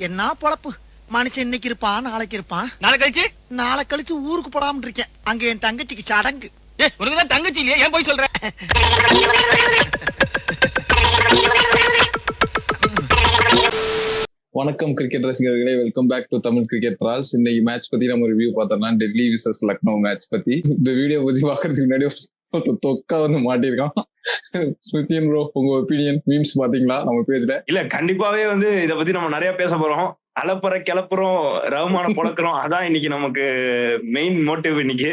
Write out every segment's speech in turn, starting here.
என்ன பொழப்பு மனுஷன் இன்னைக்கு இருப்பான் நாளைக்கு இருப்பான். நாளை கழிச்சு ஊருக்கு போடாம இருக்கேன். அங்க என் தங்கச்சிக்கு சடங்கு. உனக்குதான் தங்கச்சி இல்லையா? ஏன் போய் சொல்ற? வணக்கம் கிரிக்கெட் ரசிகர்களே, welcome back to Tamil cricket trolls. இன்னைக்கு மேட்ச் பத்தி நம்ம ரிவ்யூ பார்த்தோம்னா டெல்லி விசஸ் லக்னோ மேட்ச் பத்தி. இந்த வீடியோ பத்தி பாக்குறதுக்கு முன்னாடி தொக்கா வந்து மாட்டிருக்கான். ஸ்மிருதின் ப்ரோ, உங்க ஒப்பீனியன்? மீம்ஸ் பாத்தீங்களா நம்ம பேஜ்ல? இல்ல, கண்டிப்பாவே வந்து இத பத்தி நம்ம நிறைய பேச போறோம். அலப்பற கிளப்புறோம், ரவுமான பொழக்கிறோம். அதான் இன்னைக்கு நமக்கு மெயின் மோட்டிவ். இன்னைக்கு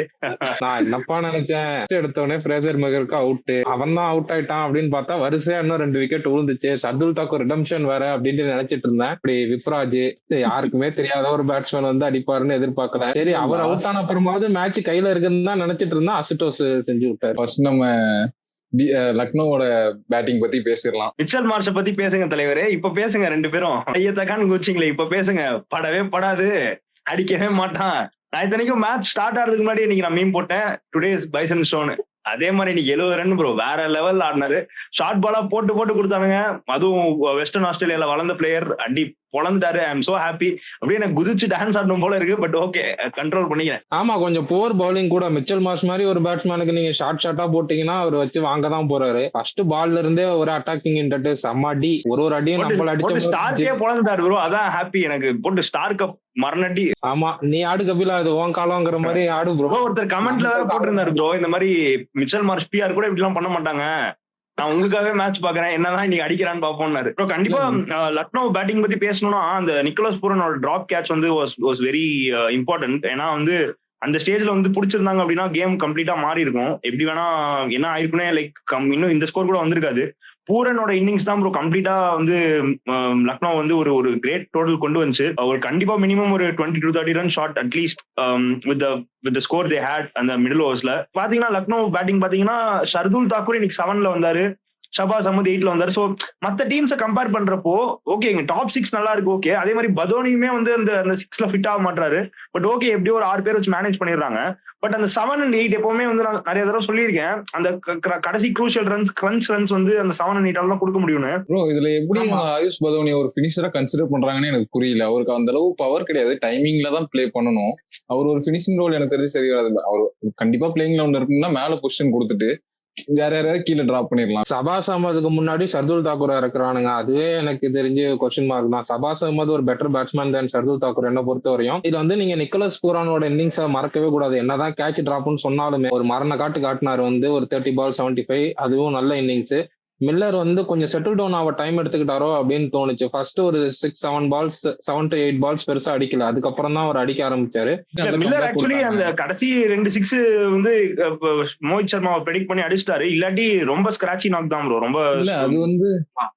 நான் என்னப்பா நினைச்சேன், எடுத்தோடனே ஃப்ரேசர் மெகருக்கு அவுட், அவன் தான் அவுட் ஆயிட்டான் அப்படின்னு பார்த்தா வரிசையா இன்னும் 2 விக்கெட் விழுந்துச்சு. சர்துல் தாக்கூர் ரிடம்ஷன் வேற அப்படின்னு நினைச்சிட்டு இருந்தேன். இப்படி விப்ராஜ் யாருக்குமே தெரியாத ஒரு பேட்ஸ்மேன் வந்து அடிப்பாருன்னு எதிர்பார்க்கல. சரி, அவர் அவுட் ஆன அப்புறமாவது மேட்ச் கையில இருக்குன்னு தான் நினைச்சிட்டு இருந்தா அசுட்டோஸ் செஞ்சு விட்டாரு. ஃபர்ஸ்ட் நம்ம லக்னோவோட பேட்டிங் பத்தி பேசிடலாம். மிச்சல் மார்ஷ பத்தி பேசுங்க தலைவரே. இப்ப பேசுங்க, 2 பேரும் ஐயத்தக்கான்னு குச்சிங்களே. இப்ப பேசுங்க. படவே படாது, அடிக்கவே மாட்டான். நான் இத்தனைக்கும் மேட்ச் ஸ்டார்ட் ஆகிறதுக்கு முன்னாடி இன்னைக்கு நான் மீன் போட்டேன், டுடேஸ் பைசன் ஷோன்னு. அதே மாதிரி இன்னைக்கு 70 ரன் ப்ரோ, வேற லெவல் ஆடினாரு. ஷார்ட் பாலா போட்டு கொடுத்தானுங்க. அதுவும் வெஸ்டர்ன் ஆஸ்திரேலியால வளர்ந்த பிளேயர் அடி பொழந்துட்டாரு. I am so happy. அப்படியே எனக்கு குதிச்சு டான்ஸ் ஆடணும் போல இருக்கு. பட் ஓகே, கண்ட்ரோல் பண்ணிக்கிறேன். ஆமா, கொஞ்சம் போர் பவுலிங் கூட. மிச்சல் மார்ஷ் மாதிரி ஒரு பேட்ஸ்மேனுக்கு நீங்க ஷார்ட்டா போட்டீங்கன்னா அவர் வச்சு வாங்க தான் போறாரு. ஃபர்ஸ்ட் பால்ல இருந்தே ஒரு அட்டாக்கிங் இன்டர்ட் செம்ம அடி. ஒரு அடியும் நம்மள அடிச்சு ஸ்டார்க்கே பொழந்துட்டாரு ப்ரோ. அதான் ஹாப்பி எனக்கு. போட்டு ஸ்டார்க்க மரணடி. ஆமா, நீ ஆடு கபிலா, அது உன் காலங்கிற மாதிரி ஆடு ப்ரோ. ஒருத்தர் கமெண்ட்ல வேற போட்டிருந்தாரு ப்ரோ, இந்த மாதிரி மிச்சல் மார்ஷ் பிஆர் கூட இப்படி எல்லாம் பண்ண மாட்டாங்க, நான் உங்களுக்காகவே மேட்ச் பாக்குறேன், என்னதான் இன்னைக்கு அடிக்கிறான்னு பாப்போம்னாரு. கண்டிப்பா லக்னோ பேட்டிங் பத்தி பேசணும்னா அந்த நிக்கோலஸ் பூரனோட டிராப் கேட்ச் வந்து வாஸ் வெரி இம்பார்ட்டன்ட். ஏன்னா வந்து அந்த ஸ்டேஜ்ல வந்து பிடிச்சிருந்தாங்க அப்படின்னா கேம் கம்ப்ளீட்டா மாறி இருக்கும். எப்படி வேணா என்ன ஆயிருக்குன்னே, லைக் இன்னும் இந்த ஸ்கோர் கூட வந்திருக்காது. பூரனோட இன்னிங்ஸ் தான் ப்ரோ கம்ப்ளீட்டா வந்து லக்னோ வந்து ஒரு கிரேட் டோட்டல் கொண்டு வந்துச்சு. ஒரு கண்டிப்பா மினிமம் ஒரு 20 to 30 run short at least with the score they had அந்த மிடில் ஓவர்ஸ்ல. பாத்தீங்கன்னா லக்னோ பேட்டிங் பாத்தீங்கன்னா ஷர்துல் தாக்கூர் இன்னைக்கு 7ல வந்தாரு, ஷபாஸ் அஹமத் 8ல வந்தாரு. ஸோ மற்ற டீம்ஸை கம்பேர் பண்றப்போ ஓகே, எங்க டாப் 6 நல்லா இருக்கு. ஓகே, அதே மாதிரி பதோனியுமே வந்து அந்த 6ல ஃபிட் ஆக மாட்டாரு. பட் ஓகே, எப்படியோ ஒரு 6 பேர் வச்சு மேனேஜ் பண்ணிடுறாங்க. பட் அந்த 7 and 8 எப்பவுமே வந்து நான் நிறைய தடவை சொல்லியிருக்கேன், அந்த கடைசி க்ரூஷியல் ரன்ஸ், கிரன்ச் ரன்ஸ் வந்து அந்த 7 and 8 தான் கொடுக்க முடியும்னு. ப்ரோ, இதுல எப்படி ஆயுஷ் பதோனி ஒரு பினிஷரா கன்சிடர் பண்றாங்கன்னு எனக்கு புரியல. அவருக்கு அந்த அளவு பவர் கிடையாது, டைமிங்ல தான் பிளே பண்ணணும். அவர் ஒரு பினிஷிங் ரோல் எனக்கு தெரிஞ்சு சரி வராது. அவர் கண்டிப்பா பிளேயிங் லெவல்ல இருக்குன்னா மேல பொசிஷன் கொடுத்துட்டு வேற யாராவது கீழே டிராப் பண்ணிடலாம். சபாஸ் அகமதுக்கு முன்னாடி சர்துல் தாக்கூர் இறக்குறானுங்க, அதுவே எனக்கு தெரிஞ்சு கொஸ்டின் மார்க் தான். சபாஸ் அகமது ஒரு பெட்டர் பேட்ஸ்மேன் தான் சர்துல் தாக்கூர் என்ன பொறுத்த வரையும். இது வந்து நீங்க நிக்கோலஸ் பூரானோட இன்னிங்ஸை மறக்கவே கூடாது. என்னதான் கேட்ச் டிராப்னு சொன்னாலுமே ஒரு மரண காட்டினாரு வந்து ஒரு 30 பால் 75, அதுவும் நல்ல இன்னிங்ஸ். மில்லர் வந்து கொஞ்சம் செட்டில் டவுன் ஆக டைம் எடுத்துக்கிட்டாரோ அப்படின்னு தோணுச்சு. ஃபர்ஸ்ட் ஒரு 7 to 8 பால்ஸ் பெருசா அடிக்கல, அதுக்கப்புறம் தான் அவர் அடிக்க ஆரம்பிச்சாரு. மில்லர் ஆக்சுவலி அந்த கடைசி 2 6 வந்து மோஹித் சர்மாவை ப்ரெடிக்ட் பண்ணி அடிச்சிட்டாரு. இல்லாட்டி ரொம்ப ஸ்கிராச்சி நாக் தான் ப்ரோ. ரொம்ப இல்ல, அது வந்து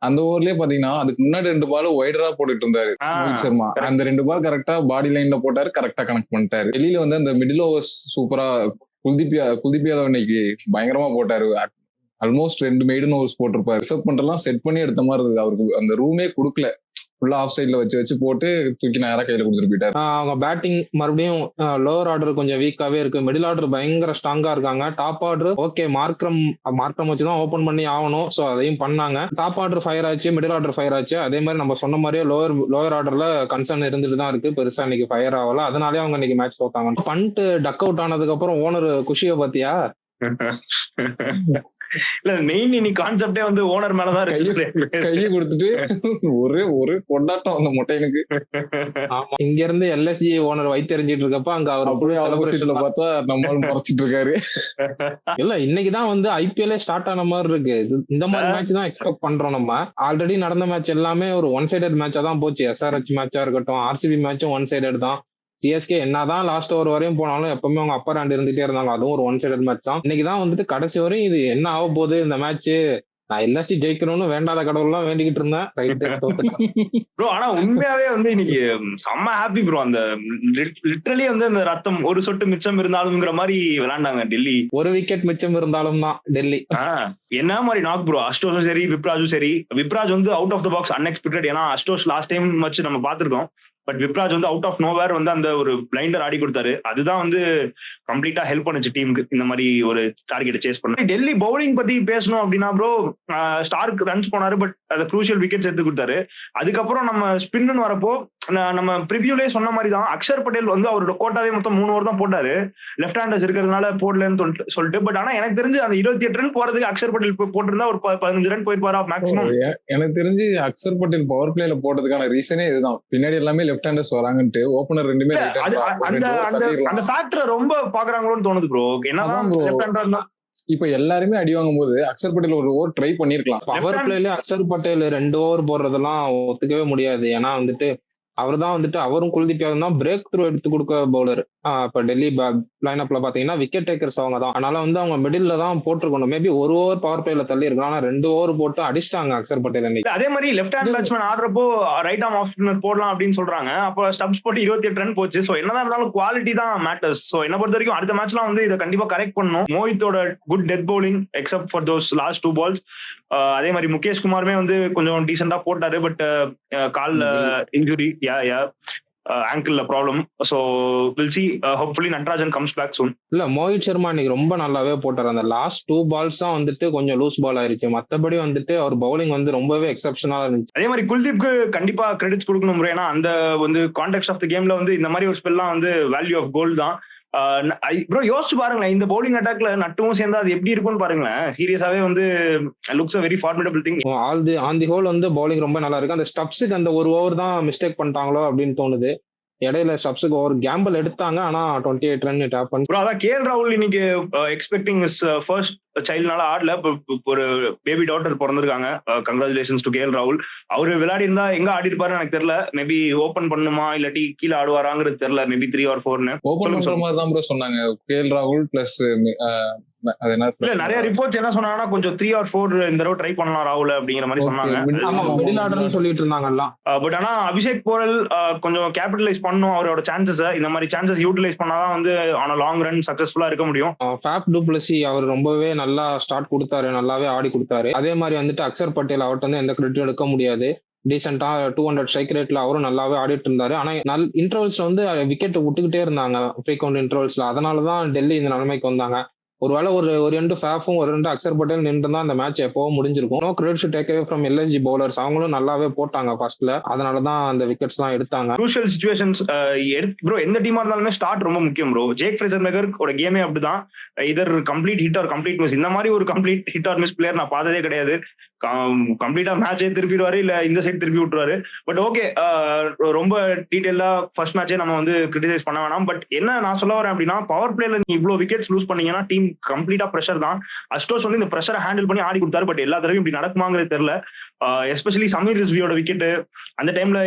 அந்த ஓவர்லயே பாத்தீங்கன்னா அதுக்கு முன்னாடி 2 பால் ஒய்டரா போட்டுட்டு இருந்தாரு மோஹித் சர்மா. அந்த 2 பால் கரெக்டா பாடி லைன்ல போட்டாரு, கரெக்டா கனெக்ட் பண்ணிட்டாரு. வெளியில வந்து அந்த மிடில் ஓவர்ஸ் சூப்பரா குல்தீப் யாதவ் இன்னைக்கு பயங்கரமா போட்டாரு. ஆல்மோஸ்ட் 2 மெய்டன் ஓவர்ஸ் போட்டிருப்பாரு. ரிசர்வ் பண்றலாம் செட் பண்ணி எடுத்த மாதிரி இருக்கு. அவருக்கு அந்த ரூமே கொடுக்கல, ஃபுல்லா ஆஃப் சைட்ல வச்சு போட்டு தூக்கி நேரா கையில கொடுத்துட்டு போயிட்டாரு. அவங்க பேட்டிங் மறுபடியும் லோவர் ஆர்டர் கொஞ்சம் வீக்காவே இருக்கு. மிடில் ஆர்டர் பயங்கர ஸ்ட்ராங்கா இருக்காங்க. டாப் ஆர்டர் ஓகே, மார்க்ரம் வச்சுதான் ஓபன் பண்ணி ஆகணும். சோ அதையும் பண்ணாங்க. டாப் ஆர்டர் ஃபயர் ஆச்சு, மிடில் ஆர்டர் ஃபயர் ஆச்சு. அதே மாதிரி நம்ம சொன்ன மாதிரியே லோவர் ஆர்டர்ல கன்சர்ன் இருந்துட்டு தான் இருக்கு. பெருசா இன்னைக்கு ஃபயர் ஆகல, அதனாலே அவங்க இன்னைக்கு மேட்ச் தோத்தாங்க. பண்ட் டக் அவுட் ஆனதுக்கு அப்புறம் ஓனர் குஷியை பாத்தியா? இல்ல, மெயின் இன்னைக்கு கான்செப்டே வந்து ஓனர் மேலதான் கையை கொடுத்துட்டு ஒரு கொண்டாட்டம் அந்த மொட்டையனுக்கு. இங்க இருந்து எல்எஸ்ஜி ஓனர் வைத்தெறிஞ்சிட்டு இருக்கப்ப அங்க அவர் அப்படியே ஆப்போசிட்ல பார்த்தா நம்மளும் மறைச்சிட்டு இருக்காரு. இல்ல, இன்னைக்குதான் வந்து ஐபிஎல்லே ஸ்டார்ட் ஆன மாதிரி இருக்கு. இந்த மாதிரி மேட்ச் தான் எக்ஸ்பெக்ட் பண்றோம். நம்ம ஆல்ரெடி நடந்த மேட்ச் எல்லாமே ஒரு ஒன் சைடட் மேட்சா தான் போச்சு. எஸ்ஆர்ஹெச் மேட்சா இருக்கட்டும், ஆர்சிபி மேட்சும் ஒன் சைடட் தான். சிஎஸ்கே என்னதான் லாஸ்ட் ஓவர் வரையும் போனாலும் எப்பவுமே அவங்க அப்பர் ஹேண்ட் இருந்துட்டே இருந்தாங்க. அதுவும் ஒரு ஒன் சைடட் மேட்ச் தான். இன்னைக்குதான் வந்துட்டு கடைசி வரையும் இது என்ன ஆக போகுது இந்த மேட்ச், நான் எல்எஸ்டி ஜெயிக்கணும்னு வேண்டாத கடவுள்லாம் வேண்டிக்கிட்டு இருந்தேன். ப்ரோ, ஆனா உண்மையாவே வந்து இன்னைக்கு செம்ம ஹாப்பி ப்ரோ. அந்த லிட்டரலி வந்து அந்த ரத்தம் ஒரு சொட்டு மிச்சம் இருந்தாலும்ங்கிற மாதிரி விளையாண்டாங்க டெல்லி. ஒரு விக்கெட் மிச்சம் இருந்தாலும் தான் டெல்லி என்ன மாதிரி நாக் ப்ரோ. அஸ்டோஸும் சரி, விப்ராஜும் சரி. விப்ராஜ் வந்து out of the box unexpected. ஏன்னா அஸ்டோஸ் லாஸ்ட் டைம் வச்சு நம்ம பாத்துருக்கோம். பட் விப்ராஜ் வந்து அவுட் ஆஃப் நோவேர் வந்து அந்த ஒரு பிளைண்டர் ஆடி கொடுத்தாரு. அதுதான் வந்து கம்ப்ளீட்டா ஹெல்ப் பண்ணுச்சு டீமுக்கு இந்த மாதிரி ஒரு டார்கெட்டை சேஸ் பண்ண. டெல்லி பவுலிங் பத்தி பேசணும் அப்படின்னா ப்ரோ, ஸ்டார்க் ரன்ஸ் போனாரு, பட் அதை குரூஷியல் விக்கெட்ஸ் எடுத்து கொடுத்தாரு. அதுக்கப்புறம் நம்ம ஸ்பின்னு வரப்போ நம்ம ப்ரிவியூலே சொன்ன மாதிரி தான் அக்ஷர் பட்டேல் வந்து அவரோட கோட்டாவே மொத்தம் 3 ஓவர் தான் போட்டாரு, லெஃப்ட் ஹேண்டர்ஸ் இருக்கிறதுனால போடலன்னு சொல்லிட்டு. பட் ஆனா எனக்கு தெரிஞ்சு அந்த 28 ரன் போறதுக்கு அக்ஷர் பட்டேல் போட்டிருந்தா ஒரு 15 ரன் போயிருப்பாரா மேக்ஸிமம். எனக்கு தெரிஞ்சு அக்ஷர் பட்டேல் பவர் பிளேல போட்டதுக்கான ரீசனே இதுதான், பின்னாடி எல்லாமே லெஃப்ட் ஹேண்டர்ஸ் வராங்கன்ட்டு ஓபனர் ரெண்டுமே அந்த ஃபேக்டரை ரொம்ப பாக்குறாங்களோன்னு தோணுது ப்ரோ. என்னதான் லெஃப்ட் ஹேண்டர் இப்ப எல்லாருமே அடி வாங்கும் போது அக்ஷர் பட்டேல் ஒரு ஓவர் ட்ரை பண்ணிருக்கலாம். பவர் பிளேல அக்ஷர் பட்டேல் 2 ஓவர் போடுறதெல்லாம் ஒத்துக்கவே முடியாது. ஏன்னா வந்துட்டு அவர் தான் வந்துட்டு அவரும் குல்தீப் யாதவ் தான் பிரேக் த்ரூ எடுத்து கொடுக்க பவுலர். இப்ப டெல்லி லைனப்ல பாத்தீங்கன்னா விக்கெட் டேக்கர்ஸ் அவங்க தான். அதனால வந்து அவங்க மிடில் தான் போட்டிருக்கணும். மேபி ஒரு ஓவர் பவர் பிளேல தள்ளி இருக்கலாம். ஆனா 2 ஓவர் போட்டு அடிச்சிட்டாங்க அக்ஷர் பட்டேல் அன்னைக்கு. அதே மாதிரி லெஃப்ட் ஹேண்ட் பேட்ஸ்மேன் ஆடுறப்போ ரைட் ஆர்ம் ஆஃப் ஸ்பின்னர் போடலாம் அப்படின்னு சொல்றாங்க. அப்போ ஸ்டப்ஸ் போட்டு 28 ரன் போச்சு. சோ என்னதான் இருந்தாலும் குவாலிட்டி தான் மேட்டர்ஸ். சோ என்ன பொறுத்த வரைக்கும் அடுத்த மேட்ச்லாம் வந்து இதை கண்டிப்பா கரெக்ட் பண்ணணும். மோஹித்தோட good death bowling except for those last 2 balls. அதே மாதிரி முகேஷ் குமாருமே வந்து கொஞ்சம் டீசெண்டா போட்டாரு. பட் கால்ல injury, ankle problem. So we'll see. Hopefully Natarajan comes back soon. இல்ல மோஹித் சர்மா இன்னைக்கு ரொம்ப நல்லாவே போட்டார். அந்த லாஸ்ட் 2 balls தான் வந்துட்டு கொஞ்சம் லூஸ் பால் ஆயிருச்சு. மத்தபடி வந்துட்டு அவர் பவுலிங் வந்து ரொம்பவே எக்ஸப்ஷனலா இருந்துச்சு. அதே மாதிரி குல்தீப்க்கு கண்டிப்பா கிரெடிட்ஸ் கொடுக்கணும். ஏன்னா அந்த வந்து கான்டெக்ட் ஆஃப் த கேம்ல வந்து இந்த மாதிரி ஒரு ஸ்பெல்லாம் வந்து வேல்யூ ஆஃப் கோல்டு தான். ப்ரோ யோசிச்சு பாருங்களேன், இந்த பவுலிங் அட்டாக்ல நட்டுவும் சேர்ந்தா அது எப்படி இருக்கும்னு பாருங்களேன். சீரியஸாவே வந்து looks a very formidable thing. On the whole வந்து பவுலிங் ரொம்ப நல்லா இருக்கு. அந்த ஸ்டப்ஸுக்கு அந்த ஒரு ஓவர் தான் மிஸ்டேக் பண்ணிட்டாங்களோ அப்படின்னு தோணுது. இடையில ஸ்டப்ஸுக்கு ஒரு கேம்பிள் எடுத்தாங்க. ஆனா 28 ரன் இட் ஹேப்பன். ப்ரோ அதான் கேஎல் ராகுல் இன்னைக்கு எக்ஸ்பெக்டிங் இஸ் ஃபர்ஸ்ட் சைல்ட்னால ஆடல. ஒரு பேபி டாட்டர் பிறந்திருக்காங்க. கங்க்ராச்சுலேஷன்ஸ் டு கேஎல் ராகுல். அவரு விளையாடி இருந்தா எங்க ஆடி இருப்பாரு எனக்கு தெரியல. மேபி ஓபன் பண்ணுமா இல்லாட்டி கீழே ஆடுவாராங்கிறது தெரியல. மேபி 3 or 4 ஓபன் பண்ற மாதிரி தான் ப்ரோ சொன்னாங்க. கேஎல் ராகுல் பிளஸ் நிறைய ரிப்போர்ட்ஸ் என்ன சொன்னாங்கன்னா கொஞ்சம் 3 or 4 இந்த தடவை ட்ரை பண்ணலாம் ராகுல் அப்படிங்கிற மாதிரி சொன்னாங்க. சொல்லிட்டு இருந்தாங்கல்ல. பட் ஆனா அபிஷேக் போரல் கொஞ்சம் கேபிட்டலைஸ் பண்ணும் அவரோட சான்சஸ். இந்த மாதிரி சான்சஸ் யூட்டிலைஸ் பண்ணாதான் வந்து ஆன லாங் ரன் சக்சஸ்ஃபுல்லா இருக்க முடியும். ஃபேப் டு பிளஸி அவர் ரொம்பவே நல்லா ஸ்டார்ட் கொடுத்தாரு, நல்லாவே ஆடி கொடுத்தாரு. அதே மாதிரி வந்துட்டு அக்ஷர் பட்டேல் அவர்கிட்ட வந்து எந்த கிரெடிட்டும் எடுக்க முடியாது. டீசெண்டா 200 ஸ்ட்ரைக் ரேட்ல அவரும் நல்லாவே ஆடிட்டு இருந்தாரு. ஆனா இன்டர்வல்ஸ்ல வந்து விக்கெட் விட்டுக்கிட்டே இருந்தாங்க ஃப்ரீக்வெண்ட் இன்டர்வல்ஸ்ல. அதனாலதான் டெல்லி இந்த நிலைமைக்கு வந்தாங்க. ஒருவேளை ஒரு 2 ஃபேஃபும் ஒரு 2 அக்ஷர் பட்டேல் நின்று தான் அந்த மேட்ச் எப்பவும் முடிஞ்சிருக்கும். No credit to take away from LSG bowlers. அவங்களும் நல்லாவே போட்டாங்க ஃபர்ஸ்ட்ல. அதனாலதான் அந்த விக்கெட்ஸ் தான் எடுத்தாங்க. க்ரூஷியல் சிச்சுவேஷன்ஸ் ப்ரோ எந்த டீமா இருந்தாலுமே ஸ்டார்ட் ரொம்ப முக்கியம் ப்ரோ. ஜேக் ஃப்ரேசர் மேக்கர் ஒரு கேமே அப்படிதான். இதர் complete hit or complete miss. இந்த மாதிரி ஒரு complete hit or miss player நான் பார்த்ததே கிடையாது. கம்ப்ளீட்டா மேட்சே திருப்பிடுவாரு, இல்ல இந்த சைட் திருப்பி விட்டுருவாரு. பட் ஓகே, ரொம்ப டீடைலா ஃபர்ஸ்ட் மேட்சே நம்ம வந்து கிரிட்டிசைஸ் பண்ண வேணாம். பட் என்ன நான் சொல்ல வரேன் அப்படின்னா, பவர் பிளேல நீங்க இவ்வளவு விக்கெட்ஸ் லூஸ் பண்ணீங்கன்னா டீம் கம்ப்ளீட்டா பிரஷர் தான். அஸ்டோஸ் வந்து இந்த பிரஷரை ஹேண்டில் பண்ணி ஆடி கொடுத்தாரு. பட் எல்லா தடவையும் இப்படி நடக்குமாங்கிறது தெரியல. எஸ்பெஷலி சமீர் ரிஸ்வியோட விக்கெட் அந்த டைம்ல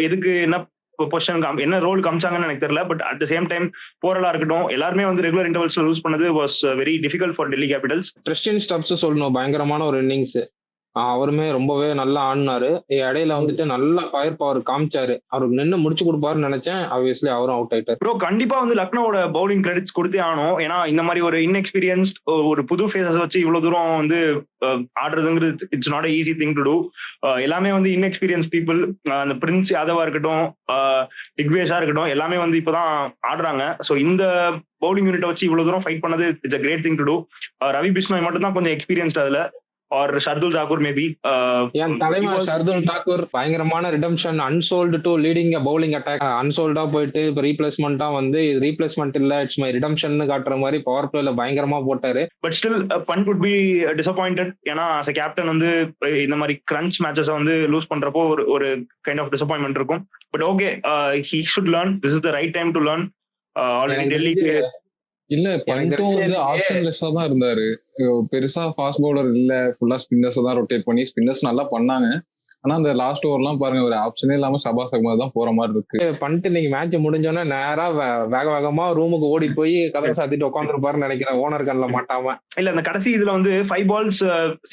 எதுக்கு என்ன பொசிஷன் என்ன ரோல் காமிச்சாங்கன்னு எனக்கு தெரியல. But at the same time போரலா இருக்கட்டும் எல்லாருமே வந்து ரெகுலர் இன்டர்வல்ஸ்ல லூஸ் பண்ணது was very difficult for Delhi Capitals. Tristan Stubbs சொல்லணும், பயங்கரமான ஒரு இன்னிங்ஸ். அவருமே ரொம்பவே நல்லா ஆடினாரு. இடையில வந்துட்டு நல்லா ஃபயர் பவர் காமிச்சாரு. அவருக்கு நின்று முடிச்சு கொடுப்பாருன்னு நினைச்சேன். ஆப்வியஸ்லி அவரும் அவுட் ஆயிட்டாரு. ப்ரோ கண்டிப்பா வந்து லக்னோட பவுலிங் கிரெடிட்ஸ் கொடுத்தே ஆகணும். ஏன்னா இந்த மாதிரி ஒரு இன்எக்ஸ்பீரியன்ஸ்ட் ஒரு புது ஃபேஸஸ் வச்சு இவ்வளவு தூரம் வந்து ஆடுறதுங்கிறது it's not easy thing to do. எல்லாமே வந்து இன்எக்ஸ்பீரியன்ஸ் பீப்புள். அந்த பிரின்ஸ் யாதவா இருக்கட்டும், திக்வேஷா இருக்கட்டும், எல்லாமே வந்து இப்பதான் ஆடுறாங்க. ஸோ இந்த பவுலிங் யூனிட்டை வச்சு இவ்வளவு தூரம் ஃபைட் பண்ணது it's a great thing to do. Ravi Bishnoi மட்டும் தான் கொஞ்சம் எக்ஸ்பீரியன்ஸ்ட் அதுல. Or Shardul Thakur maybe. என் தலைமை ஷர்துல் தாக்கூர் பயங்கரமான redemption. Unsold to leading bowling attack. அன்சோல்டா போயிட்டு இப்போ ரீப்ளேஸ்மெண்டா வந்து ரீப்ளேஸ்மெண்ட் இல்ல இட்ஸ் மை ரிடம்ஷன் காட்டுற மாதிரி பவர் பிளேல பயங்கரமா போட்டாரு. But still Pant would be disappointed. ஏன்னா as a கேப்டன் வந்து இந்த மாதிரி கிரன்ச் மேட்சஸ் வந்து லூஸ் பண்றப்போ ஒரு கைண்ட் ஆஃப் டிசப்பாயின்மெண்ட் இருக்கும். But okay, he should learn. This is the right time to learn. Already டெல்லிக்கு இல்ல பண்டும் வந்து ஆப்ஷன்லெஸ்ஸா தான் இருந்தாரு. பெருசா ஃபாஸ்ட் பவுலர் இல்ல, ஃபுல்லா ஸ்பின்னர்ஸ் தான் ரொட்டேட் பண்ணி ஸ்பின்னர்ஸ் நல்லா பண்ணாங்க. ஆனா அந்த லாஸ்ட் ஓவர்லாம் பாருங்க, ஒரு ஆப்ஷனே இல்லாம சபாஸ் அகமது தான் போற மாதிரி இருக்கு. பண்ணிட்டு இன்னைக்கு மேட்ச் முடிஞ்சோன்னா நேரா வேக வேகமா ரூமுக்கு ஓடி போய் கதை சாத்திட்டு உட்காந்துருப்பாருன்னு நினைக்கிறேன், ஓனர் கண்ல மாட்டாம. இல்ல அந்த கடைசி இதுல வந்து 5 balls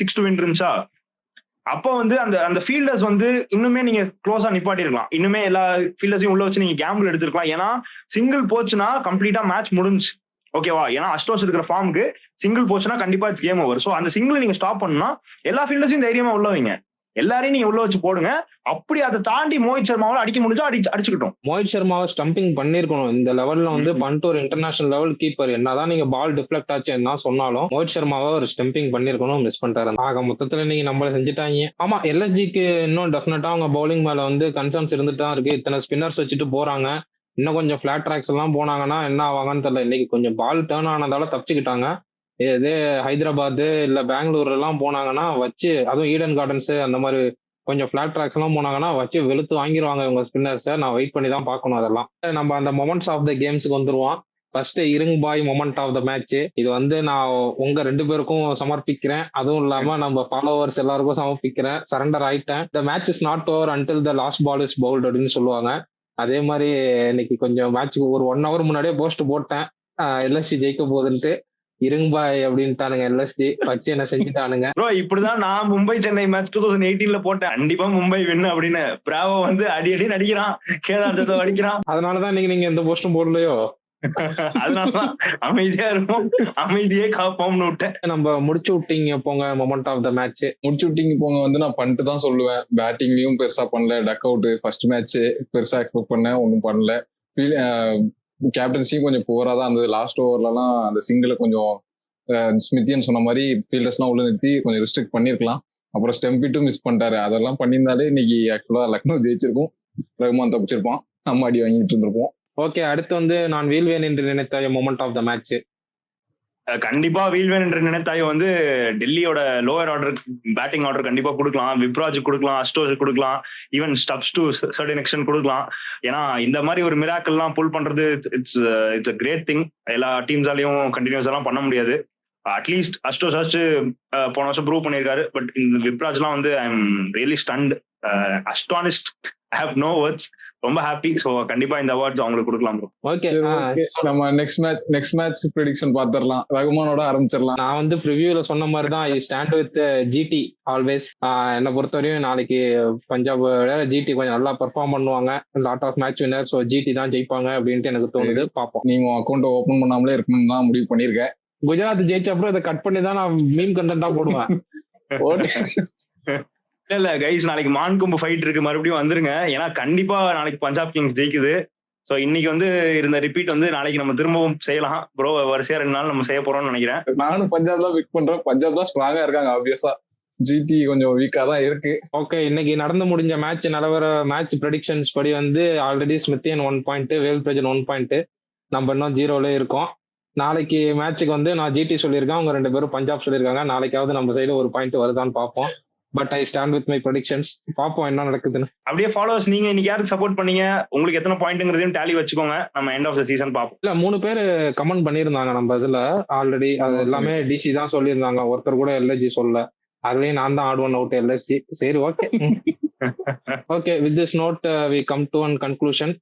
6 to win இருந்துச்சா, அப்போ வந்து அந்த ஃபீல்டர்ஸ் வந்து இன்னுமே நீங்க க்ளோஸா நிப்பாட்டி இருக்கலாம். இன்னுமே எல்லா ஃபீல்டர்ஸையும் உள்ள வச்சு நீங்க கேம்பிள் எடுத்திருக்கலாம். ஏன்னா சிங்கிள் போச்சுன்னா கம்ப்ளீட்டா மேட்ச் முடிஞ்சு, ஓகேவா? ஏன்னா அஸ்டோஸ் இருக்கிற ஃபார்முக்கு சிங்கிள் போச்சுன்னா கண்டிப்பா கேம் ஓவர். ஸோ அந்த சிங்கிள் நீங்க ஸ்டாப் பண்ணா எல்லா ஃபீல்டர்ஸையும் தைரியமா உள்ள வைங்க. எல்லாரையும் நீங்க உள்ள வச்சு போடுங்க. அப்படி அதை தாண்டி மோஹித் சர்மாவால அடிக்க முடிஞ்சா அடிச்சுக்கிட்டோம். மோஹித் சர்மாவை ஸ்டம்பிங் பண்ணிருக்கணும் இந்த லெவல்ல வந்து. பண்ணிட்டு ஒரு இன்டர்நேஷனல் லெவல் கீப்பர் என்னதான் நீங்க பால் டிஃப்ளெக்ட் ஆச்சு என்ன சொன்னாலும் மோஹித் சர்மாவை ஒரு ஸ்டம்பிங் பண்ணிருக்கணும், மிஸ் பண்ணிட்டாரு. ஆக மொத்தத்துல நீங்க நம்மள செஞ்சுட்டாங்க. ஆமா, எல்எஸ்ஜிக்கு இன்னும் டெஃபினட்டா அவங்க பவுலிங் மேல வந்து கன்சர்ன்ஸ் இருந்துட்டு தான் இருக்கு. இத்தனை ஸ்பின்னர்ஸ் வச்சுட்டு போறாங்க, இன்னும் கொஞ்சம் ஃபிளாட் ட்ராக்ஸ் எல்லாம் போனாங்கன்னா என்ன ஆவாங்கன்னு தெரியல. இன்னைக்கு கொஞ்சம் பால் டேர்ன் ஆனதால தப்பிச்சுக்கிட்டாங்க. இதே ஹைதராபாத் இல்ல பெங்களூர் எல்லாம் போனாங்கன்னா வச்சு, அதுவும் ஈடன் கார்டன்ஸ் அந்த மாதிரி கொஞ்சம் ஃபிளாட் ட்ராக்ஸ் எல்லாம் போனாங்கன்னா வச்சு வெளுத்து வாங்கிடுவாங்க இவங்க ஸ்பின்னர்ஸை. நான் வெயிட் பண்ணி தான் பார்க்கணும் அதெல்லாம். நம்ம அந்த மொமெண்ட்ஸ் ஆஃப் த கேம்ஸுக்கு வந்துருவோம். ஃபர்ஸ்ட் இருங் பாய் மொமெண்ட் ஆஃப் த மேட்ச். இது வந்து நான் உங்க 2 பேருக்கும் சமர்ப்பிக்கிறேன். அதுவும் இல்லாம நம்ம ஃபாலோவர்ஸ் எல்லாருக்கும் சமர்ப்பிக்கிறேன். சரண்டர் ஆயிட்டேன். The match is not over until the last ball is bowled அப்படின்னு சொல்லுவாங்க. அதே மாதிரி இன்னைக்கு கொஞ்சம் மேட்ச்சுக்கு ஒரு 1 hour முன்னாடியே போஸ்ட் போட்டேன் எல்எஸ்சி ஜெயிக்க போகுதுன்ட்டு. இருங்பாய் அப்படின்ட்டானுங்க எல்எஸ்டி, வச்சு என்ன செஞ்சுட்டானுங்க. ப்ரோ இப்படிதான் நான் மும்பை சென்னை மேட்ச் 2018 போட்டேன். கண்டிப்பா மும்பை வின்னு அப்படின்னு. பிராவோ வந்து அடி அடிக்கிறான், கேதார் ஜாதவ் அடிக்கிறான். அதனாலதான் இன்னைக்கு நீங்க எந்த போஸ்டும் போடலையோ. அதனாலதான் அமைதியா இருக்கும், அமைதியே காப்போம்னு விட்டேன். நம்ம முடிச்சு விட்டீங்க போங்க மொமெண்ட் ஆஃப் த மேட்ச். முடிச்சு விட்டீங்க போங்க வந்து நான் பண்ணிட்டு தான் சொல்லுவேன். பேட்டிங்லயும் பெருசா பண்ணல, டக் அவுட் ஃபர்ஸ்ட் மேட்ச் பெருசா எக்ஸ்பெக்ட் பண்ணேன், ஒன்றும் பண்ணல. கேப்டன்சியும் கொஞ்சம் போரா தான் இருந்தது. லாஸ்ட் ஓவர்லாம் அந்த சிங்கிளை கொஞ்சம் ஸ்மித்தியன் சொன்ன மாதிரி ஃபீல்டர்ஸ்லாம் உள்ள நிறுத்தி கொஞ்சம் ரெஸ்ட்ரிக்ட் பண்ணிருக்கலாம். அப்புறம் ஸ்டெம்பிட்டும் மிஸ் பண்ணிட்டாரு. அதெல்லாம் பண்ணியிருந்தாலே இன்னைக்கு ஆக்சுவலா லக்னோ ஜெயிச்சிருக்கும், ரஹ்மான் தப்பிச்சிருப்பான், நம்ம அடி வாங்கிட்டு இருந்திருப்போம். ஓகே, அடுத்து வந்து நான் வீழ்வேன் என்று நினைத்த மொமெண்ட் ஆஃப் த மேட்ச். கண்டிப்பா வீழ்வேன் என்று நினைத்தாய் வந்து டெல்லியோட லோவர் ஆர்டர் பேட்டிங் ஆர்டர் கண்டிப்பா கொடுக்கலாம். விப்ராஜ் கொடுக்கலாம், அஸ்டோஸ் கொடுக்கலாம், even Stubbs to certain extent கொடுக்கலாம். ஏன்னா இந்த மாதிரி ஒரு மிராக்கல்லாம் புல் பண்றது இட்ஸ் அ கிரேட் திங். எல்லா டீம்ஸாலையும் கண்டினியூஸ் எல்லாம் பண்ண முடியாது. அட்லீஸ்ட் அஸ்டோஸ் போன வருஷம் ப்ரூவ் பண்ணியிருக்காரு. பட் இந்த விப்ராஜ்லாம் வந்து I am really stunned, astonished, I have no words. ரொம்ப ஹாப்பி. சோ கண்டிப்பா இந்த அவார்ட்ஸ் அவங்களுக்கு கொடுக்கலாம். ஓகே, நம்ம நெக்ஸ்ட் மேட்ச் ப்ரெடிக்ஷன் பாத்துறலாம். ரகுமானோட ஆரம்பிச்சிடலாம். நான் வந்து ப்ரிவியூல சொன்ன மாதிரி தான் I stand with GT always. என்னை பொறுத்தவரையும் நாளைக்கு பஞ்சாப் ஜிடி கொஞ்சம் நல்லா பெர்ஃபார்ம் பண்ணுவாங்க. Lot of match winner. So GT தான் ஜெயிப்பாங்க அப்படின்ட்டு எனக்கு தோணுது. பார்ப்போம். நீங்க அக்கௌண்ட் ஓபன் பண்ணாமலே இருக்கணும்னு தான் முடிவு பண்ணிருக்கேன். குஜராத் ஜெயிச்ச அப்புறம் இதை கட் பண்ணி தான் நான் மீம் கண்டென்ட்டா போடுவேன். இல்ல கைஸ், நாளைக்கு மான்கொம்பு ஃபைட் இருக்கு, மறுபடியும் வந்துருங்க. ஏன்னா கண்டிப்பா நாளைக்கு பஞ்சாப் கிங்ஸ் ஜெயிக்குது. ஸோ இன்னைக்கு வந்து இருந்த ரிப்பீட் வந்து நாளைக்கு நம்ம திரும்பவும் செய்யலாம். ப்ரோ வரிசையா 2 நாள் நம்ம செய்ய போறோம்னு நினைக்கிறேன். நானும் பஞ்சாப் தான் பிக் பண்றேன். பஞ்சாப் தான் ஸ்ட்ராங்கா இருக்காங்க. ஆப்வியஸா ஜிடி கொஞ்சம் வீக்கா தான் இருக்கு. ஓகே, இன்னைக்கு நடந்து முடிஞ்ச மேட்ச் நிலவர மேட்ச் ப்ரெடிக்ஷன்ஸ் படி வந்து ஆல்ரெடி ஸ்மித்தியன் 1 பாயிண்ட், வேல் பிரஜன் 1 பாயிண்ட், நம்ம இன்னும் 0ல இருக்கோம். நாளைக்கு மேட்சுக்கு வந்து நான் ஜிடி சொல்லியிருக்கேன், அவங்க 2 பேரும் பஞ்சாப் சொல்லியிருக்காங்க. நாளைக்காவது நம்ம சைடு ஒரு பாயிண்ட் வருதான்னு பார்ப்போம். But I stand with my predictions. பார்ப்போம் என்ன நடக்குதுன்னு. அப்படியே ஃபாலோவர்ஸ் நீங்க இன்னைக்கு யாருக்கு சப்போர்ட் பண்ணீங்க, உங்களுக்கு எத்தனை பாயிண்ட்ங்கிறதையும் டேலி வச்சுக்கோங்க. நம்ம எண்ட் ஆஃப் த சீசன் பார்ப்போம். இல்ல 3 பேர் கமெண்ட் பண்ணியிருந்தாங்க நம்ம இதுல ஆல்ரெடி. அது எல்லாமே டிசி தான் சொல்லியிருந்தாங்க. ஒருத்தர் கூட எல்எஸ்ஜி சொல்ல. அதுலயும் நான் தான் ஆட் ஒன் அவுட் எல்எஸ்ஜி. சரி, okay. Okay, with this note we come to one conclusion.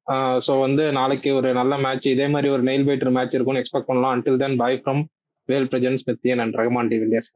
So வந்து நாளைக்கு ஒரு நல்ல மேட்ச், இதே மாதிரி ஒரு நெயில் பைட்டர் மேட்ச் இருக்கும்னு எக்ஸ்பெக்ட் பண்ணலாம். Until then bye from Vel Prajan, ஸ்மித்தியன் அண்ட் ரஹ்மான் டி வில்லியர்ஸ்.